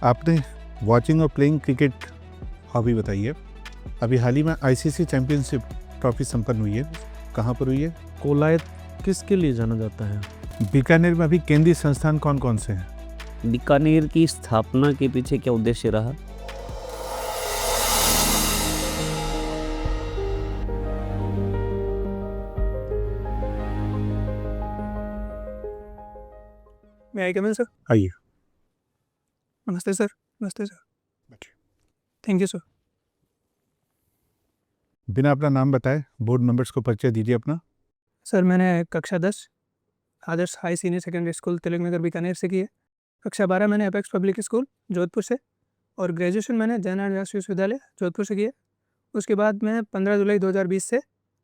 आपने वॉचिंग और playing cricket hobby बताई है। अभी हाल ही में आईसीसी चैंपियनशिप ट्रॉफी संपन्न हुई है, कहाँ पर हुई है? कोलायत किसके लिए जाना जाता है? बीकानेर में अभी केंद्रीय संस्थान कौन कौन से हैं? बीकानेर की स्थापना के पीछे क्या उद्देश्य रहा? मैं आई कमिन सर? आइए। नमस्ते सर। नमस्ते सर। बैठिए। Thank you sir. बिना अपना नाम बताए बोर्ड मेंबर्स को परिचय दीजिए अपना। सर मैंने कक्षा 10 आदर्श high senior secondary school Tilak Nagar Bikaner से की है। कक्षा 12 मैंने अपेक्स पब्लिक स्कूल जोधपुर से, और ग्रेजुएशन मैंने जयनारायण व्यास विश्वविद्यालय जोधपुर से की है। उसके बाद मैं 15 जुलाई 2020 से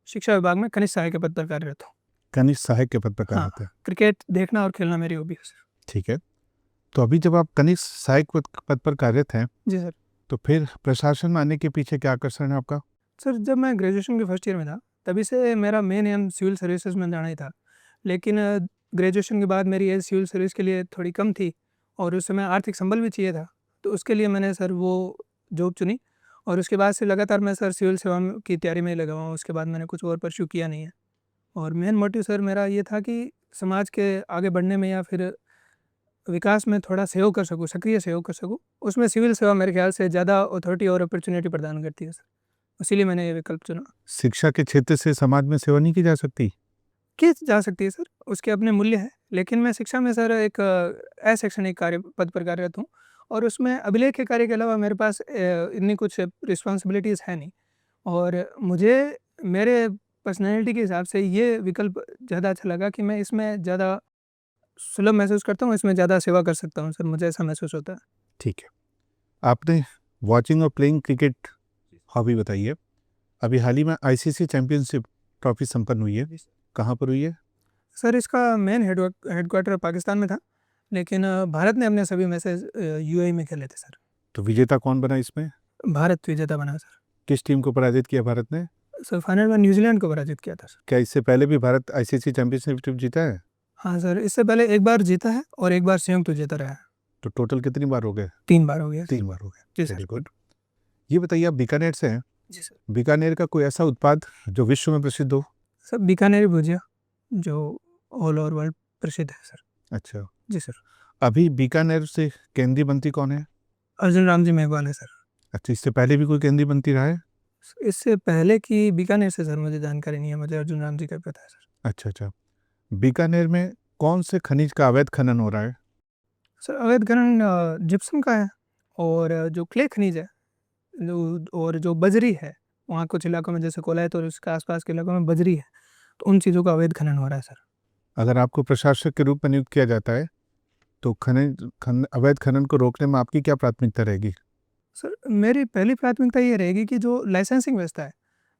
शिक्षा विभाग में कनिष्ठ सहायक के पद पर कार्यरत हूँ। कनिष्ठ सहायक के पद पर हाँ, कार्यरत है। क्रिकेट देखना और खेलना मेरी हॉबी है सर। ठीक है, तो अभी जब आप कनिष्ठ सहायक पद पर कार्यरत हैं, जी सर। तो फिर प्रशासन में आने के पीछे क्या आकर्षण है आपका? सर जब मैं ग्रेजुएशन के फर्स्ट ईयर में था तभी से मेरा मेन एम सिविल सर्विसेज में जाना ही था, लेकिन ग्रेजुएशन के बाद मेरी एज सिविल सर्विस के लिए थोड़ी कम थी और उस समय आर्थिक संबल भी चाहिए था, तो उसके लिए मैंने सर वो जॉब चुनी और उसके बाद से लगातार मैं सर सिविल सेवा की तैयारी में ही लगा हुआ हूँ। उसके बाद मैंने कुछ और परस्यू किया नहीं है, और मेन मोटिव सर मेरा ये था कि समाज के आगे बढ़ने में या फिर विकास में थोड़ा सहयोग कर सकूँ, सक्रिय सहयोग कर सकूँ। उसमें सिविल सेवा मेरे ख्याल से ज़्यादा अथॉरिटी और अपॉर्चुनिटी प्रदान करती है सर, इसीलिए मैंने ये विकल्प चुना। शिक्षा के क्षेत्र से समाज में सेवा नहीं की जा सकती? की जा सकती है सर, उसके अपने मूल्य हैं, लेकिन मैं शिक्षा में सर एक अशैक्षणिक कार्य पद पर कार्यरत हूँ और उसमें अभिलेख के कार्य के अलावा मेरे पास इतनी कुछ रिस्पॉन्सिबिलिटीज़ है नहीं, और मुझे मेरे पर्सनैलिटी के हिसाब से ये विकल्प ज़्यादा अच्छा लगा कि मैं इसमें ज़्यादा सुलभ महसूस करता हूँ, इसमें ज़्यादा सेवा कर सकता हूँ सर, मुझे ऐसा महसूस होता है। ठीक है, आपने वॉचिंग और प्लेइंग क्रिकेट हॉबी बताई है। अभी हाल ही में आईसीसी चैंपियनशिप ट्रॉफी संपन्न हुई है, कहाँ पर हुई है? सर इसका मेन हेडक्वार्टर पाकिस्तान में था, लेकिन भारत ने अपने सभी मैचेस यूएई में खेले थे सर। तो विजेता कौन बना इसमें? भारत विजेता बना सर। किस टीम को पराजित किया भारत ने? सर फाइनल में न्यूजीलैंड को पराजित किया था सर। क्या इससे पहले भी भारत आईसीसी चैंपियनशिप जीता है? हाँ सर, इससे पहले एक बार जीता है और एक बार संयुक्त विजेता रहा है। तो टोटल कितनी बार हो गए? 3 बार हो गया। 3 बार हो गए। जी सर। Very good. ये बताइए, आप बीकानेर से हैं, जी सर। बीकानेर का कोई ऐसा उत्पाद जो विश्व में प्रसिद्ध हो? सर बीकानेरी भुजिया जो ऑल ओवर वर्ल्ड प्रसिद्ध है सर। अच्छा, जी सर। अभी बीकानेर से केंद्रीय मंत्री कौन है? अर्जुन राम जी मेघवाल है सर। अच्छा, इससे पहले भी कोई केंद्रीय मंत्री रहा है? इससे पहले की बीकानेर से सर मुझे जानकारी नहीं है, मुझे अर्जुन राम जी का पता है सर। अच्छा, बीकानेर में कौन से खनिज का अवैध खनन हो रहा है? सर अवैध खनन जिप्सम का है, और जो क्ले खनिज है, और जो बजरी है, वहाँ कुछ इलाकों में जैसे कोलायत और उसके आसपास के इलाकों में बजरी है, तो उन चीज़ों का अवैध खनन हो रहा है सर। अगर आपको प्रशासक के रूप में नियुक्त किया जाता है, तो अवैध खनन को रोकने में आपकी क्या प्राथमिकता रहेगी? सर मेरी पहली प्राथमिकता ये रहेगी कि जो लाइसेंसिंग व्यवस्था है,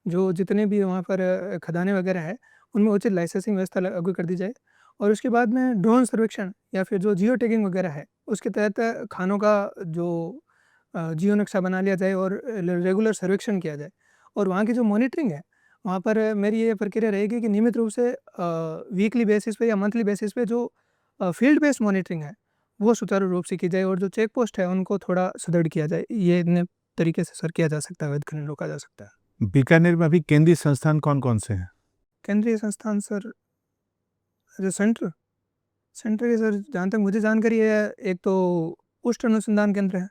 जो जितने भी वहाँ पर खदानें वगैरह है, उनमें उचित लाइसेंसिंग व्यवस्था लागू कर दी जाए, और उसके बाद में ड्रोन सर्वेक्षण या फिर जो जियो टैगिंग वगैरह है, उसके तहत खानों का जो जियो नक्शा बना लिया जाए और रेगुलर सर्वेक्षण किया जाए। और वहाँ की जो मॉनिटरिंग है, वहाँ पर मेरी ये प्रक्रिया रहेगी कि नियमित रूप से वीकली बेसिस पे या मंथली बेसिस पे जो फील्ड बेस्ड मॉनिटरिंग है, वो सुचारू रूप से की जाए, और जो चेक पोस्ट है उनको थोड़ा सुदृढ़ किया जाए। ये इतने तरीके से सर किया जा सकता है, अवैध खनन रोका जा सकता है। बीकानेर में अभी केंद्रीय संस्थान कौन कौन से हैं? केंद्रीय संस्थान सर, जो सेंटर के सर जहाँ तक मुझे जानकारी है, एक तो उष्ण अनुसंधान केंद्र है,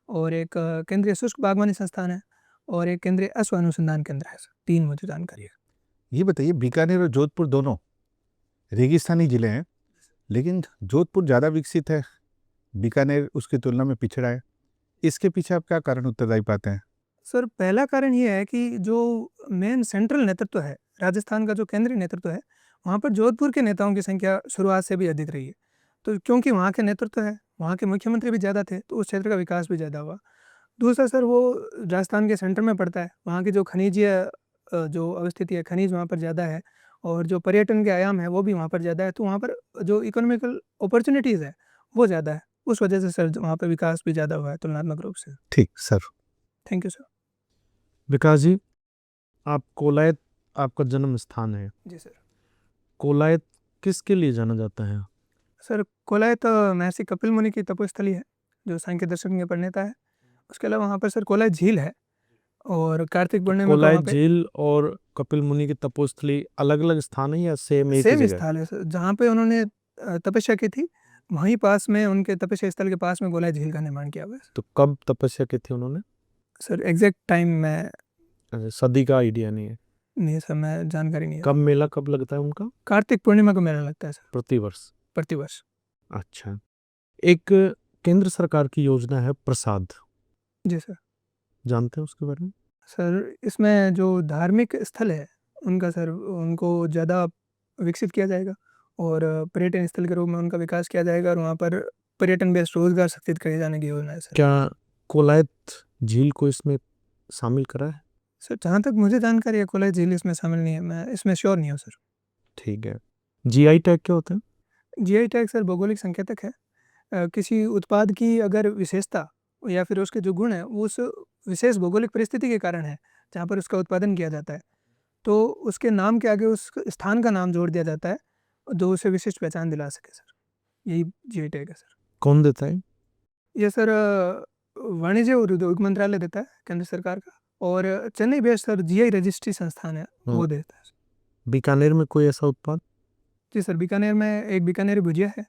और एक केंद्रीय शुष्क बागवानी संस्थान है, और एक केंद्रीय अश्व अनुसंधान केंद्र है सर। 3 मुझे जानकारी है। ये बताइए, बीकानेर और जोधपुर दोनों रेगिस्तानी जिले हैं, लेकिन जोधपुर ज़्यादा विकसित है, बीकानेर उसकी तुलना में पिछड़ा है। इसके पीछे आप क्या कारण उत्तरदायी पाते हैं? सर पहला कारण ये है कि जो मेन सेंट्रल नेतृत्व है, राजस्थान का जो केंद्रीय नेतृत्व है, वहाँ पर जोधपुर के नेताओं की संख्या शुरुआत से भी अधिक रही है। तो क्योंकि वहाँ के नेतृत्व है, वहाँ के मुख्यमंत्री भी ज़्यादा थे, तो उस क्षेत्र का विकास भी ज़्यादा हुआ। दूसरा सर, वो राजस्थान के सेंटर में पड़ता है, वहाँ की जो खनिजीय जो अवस्थिति है, खनिज वहाँ पर ज़्यादा है, और जो पर्यटन के आयाम है वो भी वहाँ पर ज़्यादा है, तो वहाँ पर जो इकोनॉमिकल अपॉर्चुनिटीज़ है वो ज़्यादा है। उस वजह से सर वहाँ पर विकास भी ज़्यादा हुआ है तुलनात्मक रूप से। ठीक sir. Thank you sir. Vikas ji, आप कोलायत आपका जन्म स्थान है। जी सर। कोलायत किसके लिए जाना जाता है? सर कोलायत महर्षि कपिल मुनि की तपोस्थली है, जो सांख्य दर्शन के प्रणेता है। उसके अलावा वहाँ पर सर कोलाय झील है और कार्तिक पूर्णिमा को कोलाय वहाँ पे झील और कपिल मुनि की तपोस्थली अलग-अलग स्थान है या सेम एक ही सेम जगह? स्थल है सर, जहाँ पे उन्होंने तपस्या की थी, वहीं पास में उनके तपस्या स्थल के पास में कोलाय झील का निर्माण किया हुआ है। तो कब तपस्या की थी उन्होंने? सर एग्जैक्ट टाइम मैं अच्छा, सदी का आइडिया नहीं है। नहीं सर, मैं जानकारी नहीं है। कब मेला कब लगता है उनका? कार्तिक पूर्णिमा को मेला लगता है सर, प्रतिवर्ष। प्रतिवर्ष। अच्छा। एक केंद्र सरकार की योजना है प्रसाद, जी सर। जानते हैं उसके बारे में? सर इसमें जो धार्मिक स्थल है उनका सर, उनको ज़्यादा विकसित किया जाएगा और पर्यटन स्थल के रूप में उनका विकास किया जाएगा और वहाँ पर पर्यटन बेस्ड रोजगार सृजित किए जाने की योजना है सर। क्या कोलायत झील को इसमें शामिल करा है? सर जहाँ तक मुझे जानकारी है कोलाय झील इसमें शामिल नहीं है, मैं इसमें श्योर नहीं हूँ सर। ठीक है। जीआई टैग क्या होता है? जीआई टैग सर भौगोलिक संकेतक है। किसी उत्पाद की अगर विशेषता या फिर उसके जो गुण हैं वो उस विशेष भौगोलिक परिस्थिति के कारण है जहाँ पर उसका उत्पादन किया जाता है, तो उसके नाम के आगे उस स्थान का नाम जोड़ दिया जाता है जो उसे विशिष्ट पहचान दिला सके सर। यही जीआई टैग है सर। कौन देता है? ये सर वाणिज्य और उद्योग मंत्रालय देता है केंद्र सरकार का, और Chennai based sir GI registry संस्थान है वो देता है। बीकानेर में कोई ऐसा उत्पाद? जी सर, बीकानेर में एक बीकानेरी भुजिया है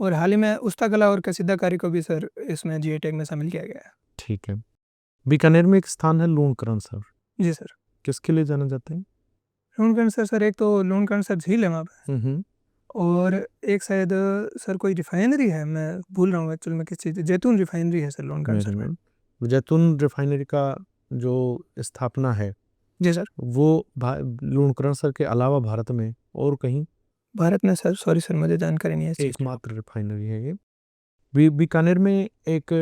और हाल ही में उस्ताकला और कसीदाकारी को भी सर इसमें जीआई टैग में शामिल किया गया है। ठीक है। बीकानेर में एक स्थान है लूणकरण सर, जी सर। किसके लिए जाना जाता है? लूणकरण सर एक तो लूणकरण सर झील है वहाँ पे, हम्म। और एक शायद सर कोई रिफाइनरी है, मैं भूल रहा हूँ एक्चुअल में किस चीज़, जैतून रिफाइनरी है सर लूणकरण सर में। जैतून रिफाइनरी का जो स्थापना है जी सर। वो लूणकरण सर के अलावा भारत में और कहीं भारत में सर सॉरी सर मुझे जानकारी नहीं है इस चीज़ की। एकमात्र रिफाइनरी है ये। बीकानेर में एक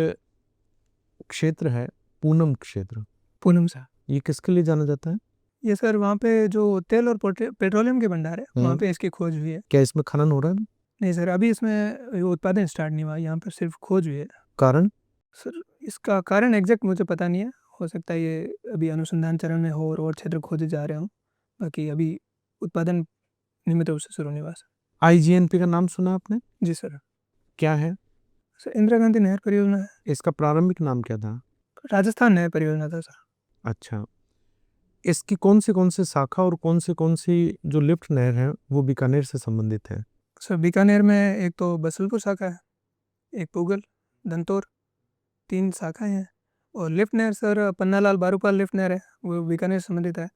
क्षेत्र है पूनम क्षेत्र, पूनम सर, ये किसके लिए जाना जाता है? ये सर वहाँ पे जो तेल और पेट्रोलियम के भंडार है वहाँ पे इसकी खोज हुई है। क्या इसमें खनन हो रहा है? नहीं सर, अभी इसमें उत्पादन स्टार्ट नहीं हुआ, यहाँ पर सिर्फ खोज हुई है। कारण? सर इसका कारण एग्जैक्ट मुझे पता नहीं है, हो सकता है ये अभी अनुसंधान चरण में हो और क्षेत्र खोजे जा रहे हों, बाकी अभी उत्पादन नियमित रूप से शुरू नहीं हुआ सर। आईजीएनपी का नाम सुना आपने? जी सर। क्या है? सर इंदिरा गांधी नहर परियोजना है। इसका प्रारंभिक नाम क्या था? राजस्थान नहर परियोजना था सर। अच्छा, इसकी कौन सी शाखा और कौन सी जो लिफ्ट नहर है वो बीकानेर से संबंधित है? सर बीकानेर में एक तो बसलपुर शाखा है, एक पूगल, दंतौर, 3 शाखाएं हैं, और लिफ्ट नहर सर पन्नालाल बारूपाल लिफ्ट नहर है वो बीकानेर से संबंधित है,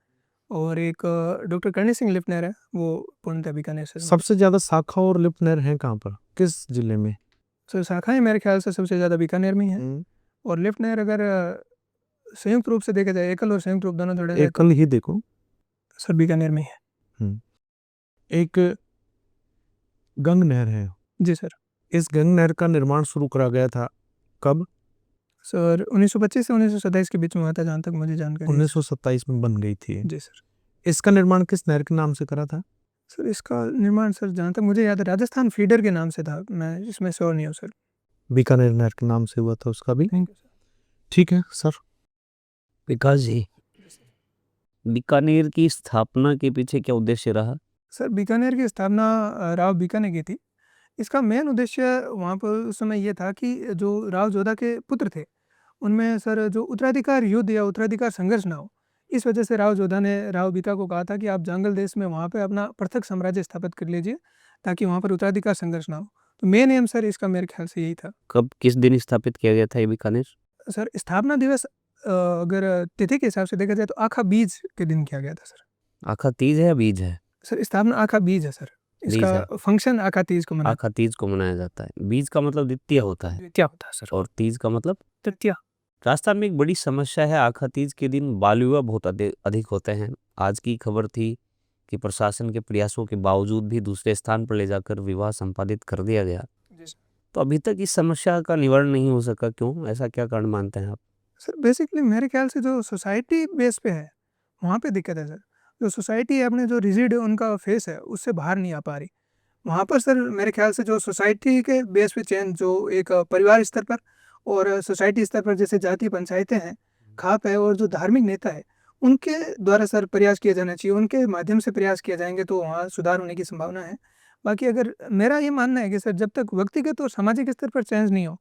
और एक डॉक्टर करणी सिंह लिफ्ट नहर है वो पूर्णतः बीकानेर से संबंधित। सबसे ज्यादा शाखा और लिफ्ट नहर है कहाँ पर, किस जिले में? सर शाखाएं मेरे ख्याल से सबसे ज़्यादा बीकानेर में ही है, और लिफ्ट नहर अगर संयुक्त रूप से देखा जाए, एकल और संयुक्त रूप दोनों जोड़े जाए तो एकल ही देखो। सर बीकानेर में ही है। एक गंग नहर है। जी सर। इस गंग नहर का निर्माण शुरू करा गया था कब? सर 1925 से 1927 के बीच में हुआ था जहाँ तक मुझे जानकारी है। 1927 में बन गई थी। जी सर। इसका निर्माण किस नहर के नाम से करा था? सर इसका निर्माण सर जहाँ तक मुझे याद है राजस्थान फीडर के नाम से था, मैं इसमें श्योर नहीं हूँ सर। बीकानेर नहर के नाम से हुआ था उसका भी। Thank you sir. ठीक है सर। विकास जी, बीकानेर की स्थापना के पीछे क्या उद्देश्य रहा? सर बीकानेर की स्थापना राव बीका ने की थी। इसका मेन उद्देश्य वहाँ पर उस समय ये था कि जो राव जोधा के पुत्र थे उनमें सर जो उत्तराधिकार युद्ध या उत्तराधिकार संघर्ष ना हो, इस वजह से राव जोधा ने राव बीका को कहा था कि आप जांगल देश में वहाँ पे अपना पृथक साम्राज्य स्थापित कर लीजिए ताकि वहाँ पर उत्तराधिकार संघर्ष ना हो। तो मेन एम सर इसका मेरे ख्याल से यही था। कब किस दिन स्थापित किया गया था ये बीकानेर? सर स्थापना दिवस अगर तिथि के हिसाब से देखा जाए तो आखा बीज के दिन किया गया था सर। आखा तीज है या बीज है? सर स्थापना आखा बीज है सर, बीज इसका है। फंक्शन आखा तीज को मनाया आखा तीज को मनाया जाता है। बीज का मतलब द्वितीय होता है क्या होता है सर, और तीज का मतलब तृतीया। राजस्थान में एक बड़ी समस्या है, आखा तीज के दिन बाल विवाह बहुत अधिक होते हैं। आज की खबर थी कि प्रशासन के प्रयासों के बावजूद भी दूसरे स्थान पर ले जाकर विवाह संपादित कर दिया गया। तो अभी तक इस समस्या का निवारण नहीं हो सका, क्यों? ऐसा क्या कारण मानते हैं आप? सर बेसिकली मेरे ख्याल से जो सोसाइटी बेस पे है वहाँ पे दिक्कत है सर। जो सोसाइटी है अपने जो रिजिड उनका फेस है उससे बाहर नहीं आ पा रही वहाँ पर सर। मेरे ख्याल से जो सोसाइटी के बेस पे चेंज जो एक परिवार स्तर पर और सोसाइटी स्तर पर जैसे जाति पंचायतें हैं, खाप है, और जो धार्मिक नेता है उनके द्वारा सर प्रयास किया जाना चाहिए, उनके माध्यम से प्रयास किया जाएंगे तो वहाँ सुधार होने की संभावना है। बाकी अगर मेरा ये मानना है कि सर जब तक व्यक्तिगत और सामाजिक स्तर पर चेंज नहीं हो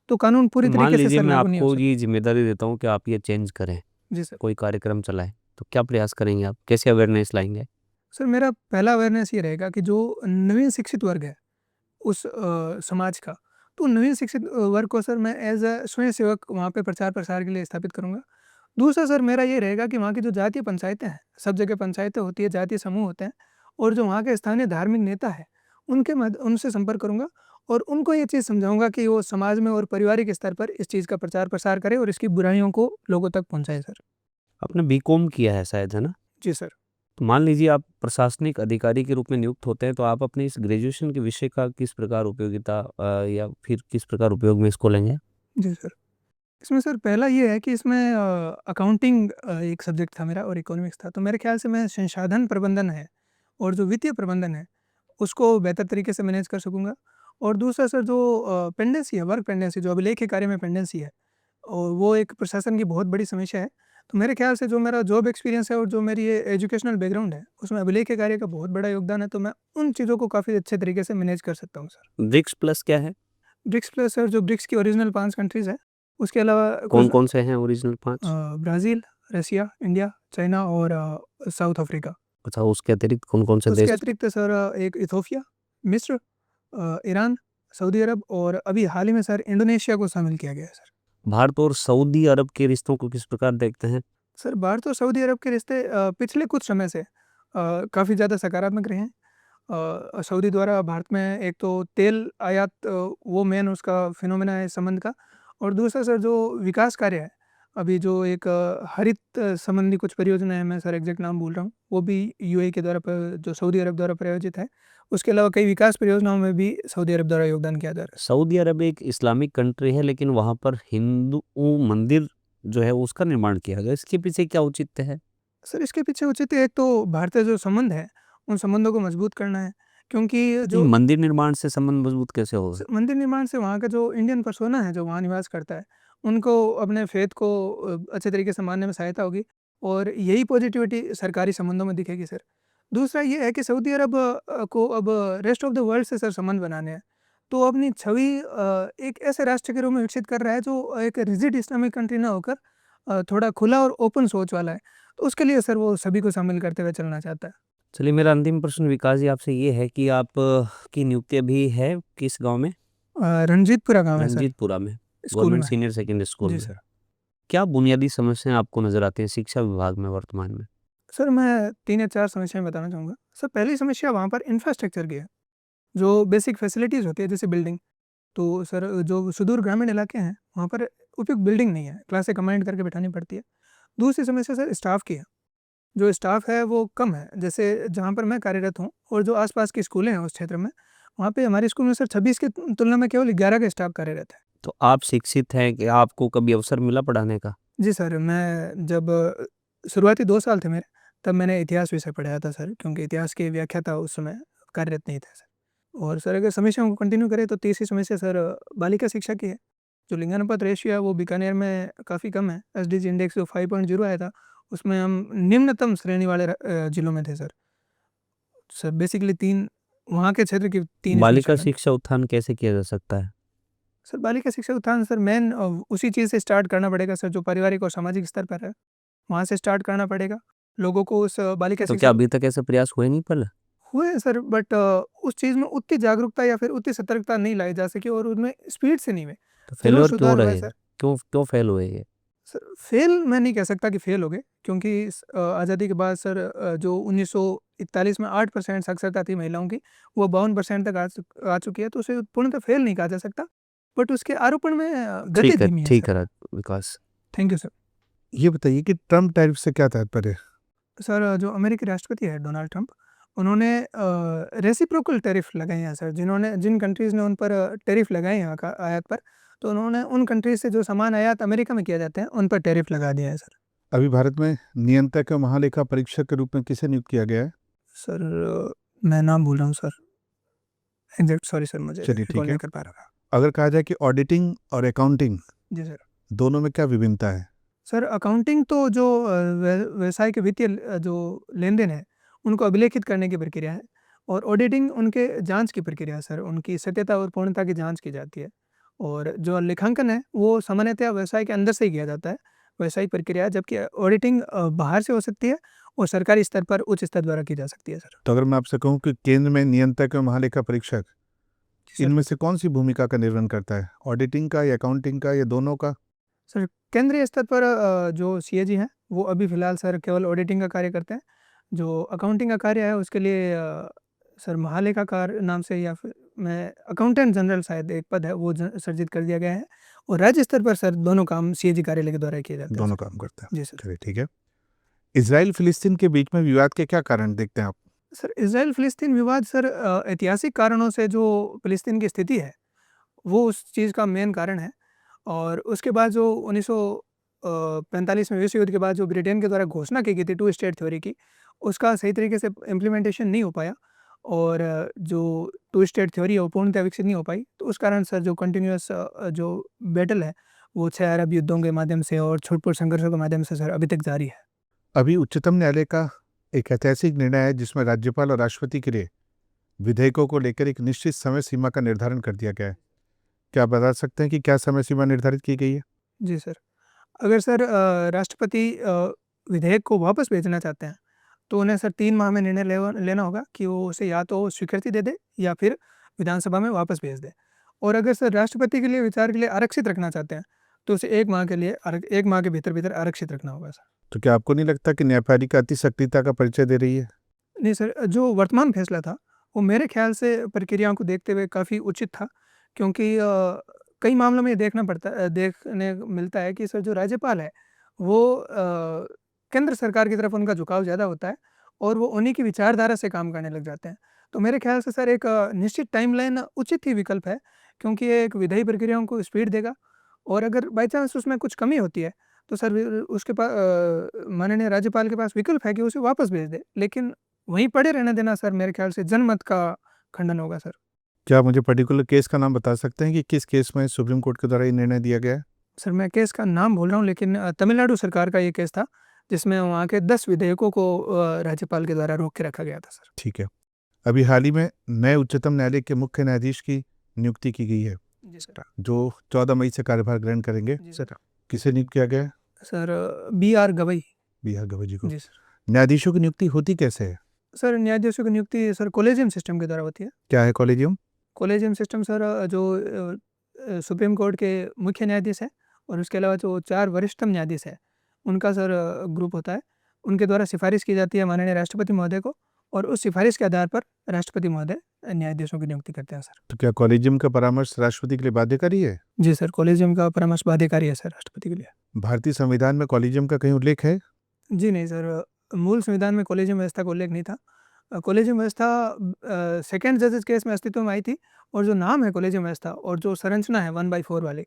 तो कानून पूरी मान तरीके से लीजिए सर मैं लागू नहीं हो आपको सकता। ये जिम्मेदारी देता हूँ कि आप ये चेंज करें, जी सर। कोई कार्यक्रम चलाएँ, तो क्या प्रयास करेंगे आप? कैसे अवेयरनेस लाएँगे? सर मेरा पहला अवेयरनेस ये रहेगा कि जो नवीन शिक्षित वर्ग है उस समाज का, तो नवीन शिक्षित वर्ग को सर मैं एज़ अ स्वयं सेवक वहाँ पे प्रचार-प्रसार के लिए स्थापित करूँगा। दूसरा सर मेरा ये रहेगा कि वहाँ की जो जातीय पंचायतें हैं, सब जगह पंचायतें होती है, जातीय समूह होते हैं और जो वहाँ के स्थानीय धार्मिक नेता हैं, उनसे संपर्क करूँगा और उनको ये चीज़ समझाऊँगा कि वो समाज में और पारिवारिक स्तर पर इस चीज़ का प्रचार-प्रसार करें और इसकी बुराइयों को लोगों तक पहुँचाएँ सर। आपने बीकॉम किया है शायद, है ना? जी सर। तो मान लीजिए आप प्रशासनिक अधिकारी के रूप में नियुक्त होते हैं, तो आप अपने इस ग्रेजुएशन के विषय का किस प्रकार उपयोगिता या फिर किस प्रकार उपयोग में इसको लेंगे? जी सर। इसमें सर पहला ये है कि इसमें अकाउंटिंग एक सब्जेक्ट था मेरा और इकोनॉमिक्स था। तो मेरे ख़्याल से मैं संसाधन प्रबंधन है और जो वित्तीय प्रबंधन है, उसको बेहतर तरीके से मैनेज कर सकूँगा। और दूसरा सर जो पेंडेंसी है, वर्क पेंडेंसी जो अभिलेख कार्य में पेंडेंसी है और वो एक प्रशासन की बहुत बड़ी समस्या है। तो मेरे ख़्याल से जो मेरा जॉब एक्सपीरियंस है और जो मेरी ये एजुकेशनल बैकग्राउंड है, उसमें अभिलेख कार्य का बहुत बड़ा योगदान है, तो मैं उन चीज़ों को काफ़ी अच्छे तरीके से मैनेज कर सकता हूँ सर। ब्रिक्स प्लस क्या है? ब्रिक्स प्लस सर जो ब्रिक्स की ओरिजिनल 5 कंट्रीज़ हैं, उसके अलावा कुछ कौन-कौन से हैं ओरिजिनल 5? ब्राज़ील, रसिया, इंडिया, चाइना और साउथ अफ्रीका। अच्छा, उसके अतिरिक्त कौन-कौन से उसके देश? अतिरिक्त सर एक इथियोपिया, मिस्र, ईरान, सऊदी अरब और अभी हाल ही में सर इंडोनेशिया को शामिल किया गया है सर। भारत और सऊदी अरब के रिश्तों को किस प्रकार देखते हैं? सर भारत और सऊदी अरब के रिश्ते पिछले कुछ समय से काफ़ी ज़्यादा सकारात्मक रहे हैं। सऊदी द्वारा भारत में एक तो तेल आयात वो मेन उसका फिनोमेना है इस संबंध का और दूसरा सर जो विकास कार्य है, अभी जो एक हरित संबंधी कुछ परियोजना है, मैं सर एग्ज़ैक्ट नाम भूल रहा हूँ, वो भी यूएई के द्वारा जो सऊदी अरब द्वारा प्रायोजित है। उसके अलावा कई विकास परियोजनाओं में भी सऊदी अरब द्वारा योगदान किया जा रहा है। सऊदी अरब एक इस्लामिक कंट्री है, लेकिन वहाँ पर हिंदू मंदिर जो है उसका निर्माण किया गया। इसके पीछे क्या औचित्य है? सर इसके पीछे उचित एक तो भारतीय जो संबंध है, उन संबंधों को मजबूत करना है क्योंकि नहीं, जो मंदिर निर्माण से संबंध मजबूत कैसे होगा? मंदिर निर्माण से वहाँ का जो इंडियन पर्सोना है, जो वहाँ निवास करता है, उनको अपने फ़ेथ को अच्छे तरीके से मानने में सहायता होगी और यही पॉज़िटिविटी सरकारी संबंधों में दिखेगी सर। दूसरा ये है कि सऊदी अरब को अब रेस्ट ऑफ़ द वर्ल्ड से सर संबंध बनाने हैं। तो वो अपनी छवि एक ऐसे राष्ट्र के रूप में विकसित कर रहा है जो एक रिजिड इस्लामिक कंट्री ना होकर थोड़ा खुला और ओपन सोच वाला है। तो उसके लिए सर वो सभी को शामिल करते हुए चलना चाहता है। चलिए, मेरा अंतिम प्रश्न विकास जी आपसे ये है कि आप की नियुक्ति अभी है किस गाँव में? रंजीतपुरा गाँव है सर, रंजीतपुरा में, स्कूल गवर्नमेंट में। सीनियर सेकेंडरी स्कूल जी में। सर। क्या बुनियादी समस्याएँ आपको नज़र आती हैं शिक्षा विभाग में वर्तमान में? सर मैं 3 या 4 समस्याएँ बताना चाहूँगा। सर पहली समस्या वहाँ पर इंफ्रास्ट्रक्चर की है, जो बेसिक फैसिलिटीज़ होती है जैसे बिल्डिंग। तो सर जो सुदूर ग्रामीण इलाके हैं, वहाँ पर उपयुक्त बिल्डिंग नहीं है, क्लासें कंबाइंड करके बिठानी पड़ती है। दूसरी समस्या सर स्टाफ़ की है, जो स्टाफ़ है वो कम है। जैसे जहाँ पर मैं कार्यरत हूँ और जो आस-पास की स्कूलें हैं उस क्षेत्र में, वहाँ पे हमारे स्कूल में सर 26 की तुलना में केवल 11 का स्टाफ़ कार्यरत है। तो आप शिक्षित हैं कि आपको कभी अवसर मिला पढ़ाने का? जी सर, मैं जब शुरुआती 2 साल थे मेरे, तब मैंने इतिहास विषय पढ़ाया था सर, क्योंकि इतिहास के व्याख्याता उस समय कार्यरत नहीं थे सर। और सर अगर समस्याओं को कंटिन्यू करें तो तीसरी समस्या सर बालिका शिक्षा की है। जो लिंगानुपात रेशियो है वो बीकानेर में काफ़ी कम है। एसडीजी इंडेक्स जो 5.0 आया था, उसमें हम निम्नतम श्रेणी वाले जिलों में थे सर। सर बेसिकली 3 वहाँ के क्षेत्र की 3 बालिका समस्याएँ हैं। शिक्षा उत्थान कैसे किया जा सकता है? सर बालिका शिक्षा उत्थान सर मेन उसी चीज़ से स्टार्ट करना पड़ेगा सर, जो पारिवारिक और सामाजिक स्तर पर है। वहाँ से स्टार्ट करना पड़ेगा। लोगों को उस बालिका तो शिक्षा क्या अभी तक ऐसे प्रयास हुए नहीं पहले? हुए हैं सर, बट उस चीज़ में उतनी जागरूकता या फिर उतनी सतर्कता नहीं लाई जा सकी और उनमें स्पीड से नहीं हुए। तो ज़रूर फेल्योर क्यों सुधार हुआ है रहे? सर। क्यों क्यों फेल हुए ये? सर फेल मैं नहीं कह सकता कि फेल हो गए, क्योंकि आज़ादी के बाद सर जो 1941 में 8% साक्षरता थी महिलाओं की, वो 52% तक आ चुकी है, तो उसे पूर्णतः फेल नहीं कहा जा सकता। बट उसके आरोपण में गति धीमी है ठीक सर। है विकास। Thank you sir. ये बताइए कि ट्रम्प टैरिफ से क्या तात्पर्य है? सर जो अमेरिकी राष्ट्रपति है डोनाल्ड ट्रंप, उन्होंने रेसिप्रोकल टैरिफ लगाए हैं सर, जिन कंट्रीज़ ने उन पर टैरिफ लगाए हैं आयात पर, तो उन्होंने उन कंट्रीज़ से जो सामान आयात अमेरिका में किया जाते हैं उन पर टैरिफ लगा दिया है सर। अभी भारत में नियंत्रक और महालेखा परीक्षक के रूप में किसे नियुक्त किया गया है? सर मैं नाम भूल रहा हूँ सर, एग्जैक्ट सॉरी सर, मुझे चलिए ठीक रिकॉल है। नहीं कर पा रहा। अगर कहा जाए कि ऑडिटिंग और अकाउंटिंग जी सर। दोनों में क्या विभिन्नता है? सर अकाउंटिंग तो जो व्यवसाय के वित्तीय जो लेन-देन है, उनको अभिलेखित करने की प्रक्रिया है और ऑडिटिंग उनके जाँच की प्रक्रिया है सर, उनकी सत्यता और पूर्णता की जाँच की जाती है। और जो लेखांकन है वो सामान्यतया व्यवसाय के अंदर से ही किया जाता है, व्यवसायिक प्रक्रिया है, जबकि ऑडिटिंग बाहर से हो सकती है और सरकारी स्तर पर उच्च स्तर द्वारा की जा सकती है सर। तो अगर मैं आपसे कहूँ कि केंद्र में नियंत्रक और महालेखा परीक्षक जी सर। इनमें से कौन सी भूमिका का निर्वहन करता है, ऑडिटिंग का या अकाउंटिंग का या दोनों का? सर केंद्रीय स्तर पर जो सीएजी हैं वो अभी फ़िलहाल सर केवल ऑडिटिंग का कार्य करते हैं। जो अकाउंटिंग का कार्य है उसके लिए सर महालेखाकार नाम से या फिर मैं अकाउंटेंट जनरल शायद एक पद है वो सर्जित कर दिया गया है, और राज्य स्तर पर सर दोनों काम सीएजी कार्यालय के द्वारा किए जाते हैं दोनों सर। काम करते हैं। जी सर। चलिए ठीक है। इजराइल फिलिस्तीन के बीच में विवाद के क्या कारण देखते हैं आप? सर इज़राइल फ़िलिस्तीन विवाद सर ऐतिहासिक कारणों से जो फ़िलिस्तीन की स्थिति है, वो उस चीज़ का मेन कारण है। और उसके बाद जो 1945 में विश्व युद्ध के बाद जो ब्रिटेन के द्वारा घोषणा की गई थी टू स्टेट थ्योरी की, उसका सही तरीके से इम्प्लीमेंटेशन नहीं हो पाया, और जो टू स्टेट थ्योरी है वो पूर्णतः विकसित नहीं हो पाई। तो उस कारण सर जो कंटिन्यूअस जो बैटल है वो 6 अरब युद्धों के माध्यम से और छूटपुट संघर्षों के माध्यम से सर अभी तक जारी है। अभी उच्चतम न्यायालय का एक ऐतिहासिक निर्णय है जिसमें राज्यपाल और राष्ट्रपति के लिए विधेयकों को लेकर एक निश्चित समय सीमा का निर्धारण कर दिया गया है। क्या आप बता सकते हैं कि क्या समय सीमा निर्धारित की गई है? जी सर। अगर सर राष्ट्रपति विधेयक को वापस भेजना चाहते हैं, तो उन्हें सर 3 माह में निर्णय लेना होगा कि वो उसे या तो स्वीकृति दे दे या फिर विधानसभा में वापस भेज दे। और अगर सर राष्ट्रपति के लिए विचार के लिए आरक्षित रखना चाहते हैं, तो उसे 1 माह के लिए 1 माह के भीतर आरक्षित रखना होगा सर। तो क्या आपको नहीं लगता कि न्यायपालिका अति सक्रियता का परिचय दे रही है? नहीं सर, जो वर्तमान फैसला था, वो मेरे ख्याल से प्रक्रियाओं को देखते हुए काफ़ी उचित था, क्योंकि कई मामलों में ये देखने मिलता है कि सर जो राज्यपाल है, वो केंद्र सरकार की तरफ उनका झुकाव ज़्यादा होता है और वो उन्हीं की विचारधारा से काम करने लग जाते हैं। तो मेरे ख्याल से सर एक निश्चित टाइमलाइन उचित ही विकल्प है, क्योंकि ये एक विधायी प्रक्रियाओं को स्पीड देगा, और अगर बाई चांस उसमें कुछ कमी होती है, तो सर उसके माननीय राज्यपाल के पास विकल्प है कि उसे वापस भेज दे। लेकिन वहीं पड़े रहने देना सर मेरे ख्याल से जनमत का खंडन होगा सर। क्या आप मुझे पर्टिकुलर केस का नाम बता सकते हैं कि किस केस में सुप्रीम कोर्ट के द्वारा ये निर्णय दिया गया है? सर मैं केस का नाम भूल रहा हूँ, लेकिन तमिलनाडु सरकार का ये केस था, जिसमें वहाँ के 10 विधेयकों को राज्यपाल के द्वारा रोक के रखा गया था सर। ठीक है। अभी हाल ही में नए उच्चतम न्यायालय के मुख्य न्यायाधीश की नियुक्ति की गई है, जी सर। जो 14 मई से कार्यभार ग्रहण करेंगे। जी सर। किसे नियुक्त किया गया है? Sir B R. गवई। बिहार गवाई जी को। जी सर। न्यायाधीशों की नियुक्ति होती कैसे है? सर न्यायाधीशों की नियुक्ति सर कॉलेजियम सिस्टम के द्वारा होती है। क्या है कॉलेजियम? कॉलेजियम सिस्टम सर जो सुप्रीम कोर्ट के मुख्य न्यायाधीश हैं और उसके अलावा जो 4 वरिष्ठतम न्यायाधीश हैं, उनका सर ग्रुप होता है। उनके द्वारा सिफारिश की जाती है माननीय राष्ट्रपति महोदय को, और उस सिफारिश के आधार पर राष्ट्रपति महोदय न्यायाधीशों की नियुक्ति करते हैं सर। तो क्या कॉलेजियम का परामर्श राष्ट्रपति के लिए बाध्यकारी है? जी सर, कॉलेजियम का परामर्श बाध्यकारी है सर राष्ट्रपति के लिए। भारतीय संविधान में कॉलेजियम का कहीं उल्लेख है? जी नहीं सर, मूल संविधान में कॉलेजियम व्यवस्था का उल्लेख नहीं था। कॉलेजियम व्यवस्था सेकंड जजेस केस में अस्तित्व में आई थी, और जो नाम है कॉलेजियम व्यवस्था और जो संरचना है 1/4 वाली,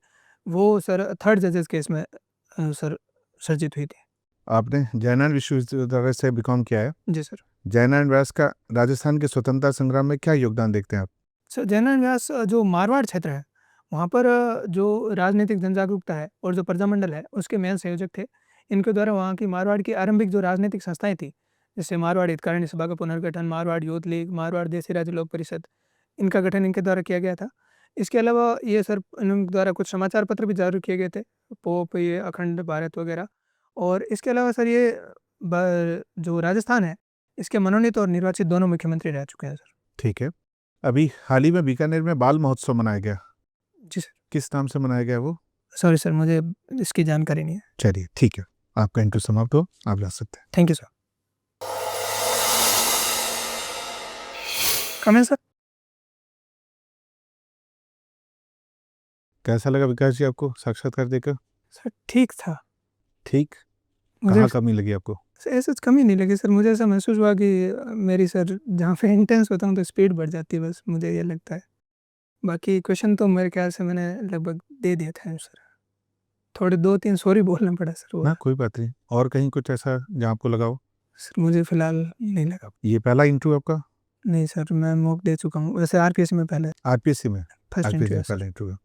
वो सर थर्ड जजेस केस में सर सर्जित हुई थी। आपने जयनारायण विश्वविद्यालय से बीकॉम किया है। जी सर। जयनारायण व्यास का राजस्थान के स्वतंत्रता संग्राम में क्या योगदान देखते हैं आप? सर जयनारायण व्यास जो मारवाड़ क्षेत्र है, वहाँ पर जो राजनीतिक जनजागरूकता है और जो प्रजामंडल है, उसके मेन संयोजक थे। इनके द्वारा वहाँ की मारवाड़ की आरंभिक जो राजनीतिक संस्थाएं थी, जैसे मारवाड़ हितकारिणी सभा का पुनर्गठन, मारवाड़ यूथ लीग, मारवाड़ देसी राज्य लोक परिषद, इनका गठन इनके द्वारा किया गया था। इसके अलावा ये सर इनके द्वारा कुछ समाचार पत्र भी जारी किए गए थे, पोप, ये अखंड भारत वगैरह। और इसके अलावा सर ये जो राजस्थान है, इसके मनोनीत और निर्वाचित दोनों मुख्यमंत्री रह चुके हैं सर। ठीक है। अभी हाल ही में बीकानेर में बाल महोत्सव मनाया गया। जी सर। किस नाम से मनाया गया वो? सॉरी सर, मुझे इसकी जानकारी नहीं है। चलिए ठीक है, आपका इंटरव्यू समाप्त हो, आप जा सकते हैं। Thank you sir. कमें सर। कैसा लगा विकास जी आपको साक्षात्कार देकर? सर ठीक था। ठीक? मुझे कहाँ कमी लगी आपको? ऐसा कमी नहीं लगी सर, मुझे ऐसा महसूस हुआ कि मेरी सर जहाँ पे इंटेंस होता हूँ तो स्पीड बढ़ जाती है, बस मुझे ये लगता है। बाकी क्वेश्चन तो मेरे ख्याल से मैंने लगभग दे दिए थे सर। थोड़े 2-3 सॉरी बोलना पड़ा सर वो। ना कोई बात नहीं। और कहीं कुछ ऐसा जहाँ आपको लगा हो? सर मुझे फ़िलहाल नहीं लगा। ये पहला इंटरव्यू आपका? नहीं सर, मैं मॉक दे चुका हूँ। वैसे आरपीएससी में पहले आरपीएससी में? फर्स्ट आरपीएससी इंटरव्यू में सर। पहला इंटरव्यू।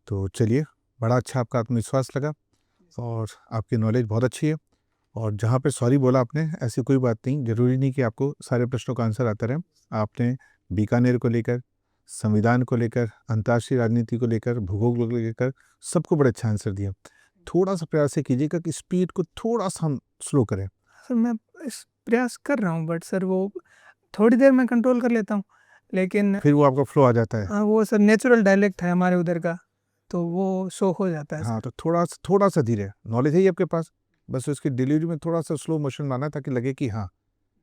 तो चलिए, बड़ा अच्छा आपका आत्मविश्वास लगा और आपकी नॉलेज बहुत अच्छी है। और जहाँ पे सॉरी बोला आपने, ऐसी कोई बात नहीं, ज़रूरी नहीं कि आपको सारे प्रश्नों का आंसर आता रहे। आपने बीकानेर को लेकर, संविधान को लेकर, अंतर्राष्ट्रीय राजनीति को लेकर, भूगोल को लेकर सबको बड़ा अच्छा आंसर दिया। थोड़ा सा प्रयास कीजिएगा कि स्पीड को थोड़ा सा हम स्लो करें। सर मैं इस प्रयास कर रहा हूँ, बट सर वो थोड़ी देर में कंट्रोल कर लेता हूँ, लेकिन फिर वो आपका फ्लो आ जाता है। हाँ वो सर नेचुरल डायलेक्ट है हमारे उधर का, तो वो शो हो जाता है हाँ, सर। तो थोड़ा सा धीरे, नॉलेज है ही आपके पास, बस उसकी डिलीवरी में थोड़ा सा स्लो मोशन लाना ताकि लगे कि हाँ,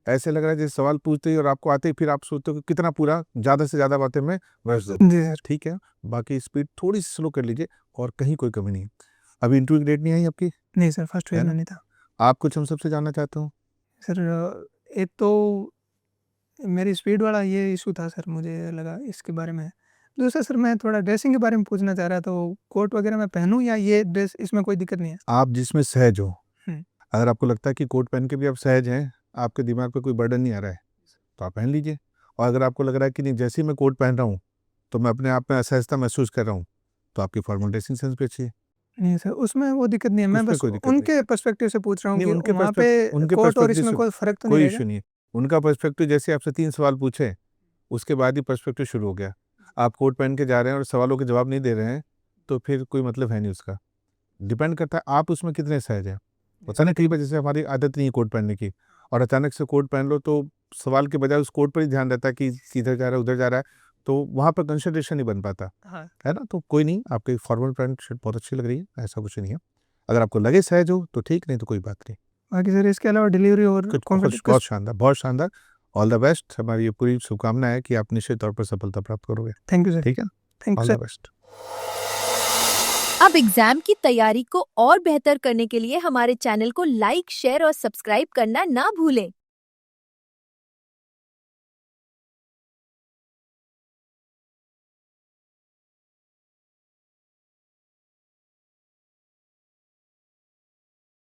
ऐसे लग रहा है जैसे सवाल पूछते ही और आपको आते ही फिर आप सोचते हो कि कितना पूरा ज़्यादा से ज़्यादा बातें मैं वर्ष दूँ। जी सर। ठीक है, बाकी स्पीड थोड़ी सी स्लो कर लीजिए और कहीं कोई कमी नहीं है। अभी इंटरव्यू ग्रेड नहीं आई आपकी? नहीं सर, फर्स्ट है फेज ना? में नहीं था आप कुछ हम सबसे जानना चाहते हो? सर। एक तो मेरी स्पीड वाला ये इशू था सर, मुझे लगा इसके बारे में। दूसरा सर मैं थोड़ा ड्रेसिंग के बारे में पूछना चाह रहा था, तो कोट वगैरह मैं पहनूं या ये ड्रेस, इसमें कोई दिक्कत नहीं है? आप जिसमें सहज हो, हम्म। अगर आपको लगता है कि कोट पहन के भी आप सहज हैं, आपके दिमाग पे कोई बर्डन नहीं आ रहा है, तो आप पहन लीजिए। और अगर आपको लग रहा है कि नहीं, जैसे ही मैं कोट पहन रहा हूँ तो मैं अपने आप में असहजता महसूस कर रहा हूँ, तो आपकी फॉर्मल ड्रेसिंग सेंस भी अच्छी है। नहीं सर, उसमें वो दिक्कत नहीं है। मैं उसमें बस कोई दिक्कत नहीं। उनके पर्सपेक्टिव से पूछ रहा हूँ नहीं, कि उनके वहाँ पे उनके कोट और पर्सपेक्टिव इसमें से कोई फर्क तो नहीं कोई रहेगा? इशू नहीं है। उनका पर्सपेक्टिव जैसे आपसे 3 सवाल पूछे, उसके बाद ही पर्सपेक्टिव शुरू हो गया। आप कोट पहन के जा रहे हैं और सवालों के जवाब नहीं दे रहे हैं, तो फिर कोई मतलब है नहीं उसका। डिपेंड करता है आप उसमें कितने सहज हैं। होता है ना कई बार, जैसे हमारी आदत नहीं है कोट पहनने की, और अचानक से कोट पहन लो तो सवाल के बजाय उस कोट पर ही ध्यान रहता है कि किधर जा रहा है, उधर जा रहा है, तो वहाँ पर कंसंट्रेशन नहीं बन पाता, हाँ है ना? तो कोई नहीं, आपकी फॉर्मल पैंट शर्ट बहुत अच्छी लग रही है, ऐसा कुछ नहीं है। अगर आपको लगे सहज हो तो ठीक, नहीं तो कोई बात नहीं। बाकी सर इसके अलावा डिलीवरी और कुछ कॉन्फिडेंस। बहुत शानदार, बहुत शानदार। All the best. हमारी ये पूरी शुभकामना है कि आप निश्चित तौर पर सफलता प्राप्त करोगे। Thank you sir. ठीक है, thank you all sir. The best. अब एग्जाम की तैयारी को और बेहतर करने के लिए हमारे चैनल को लाइक, शेयर और सब्सक्राइब करना ना भूलें।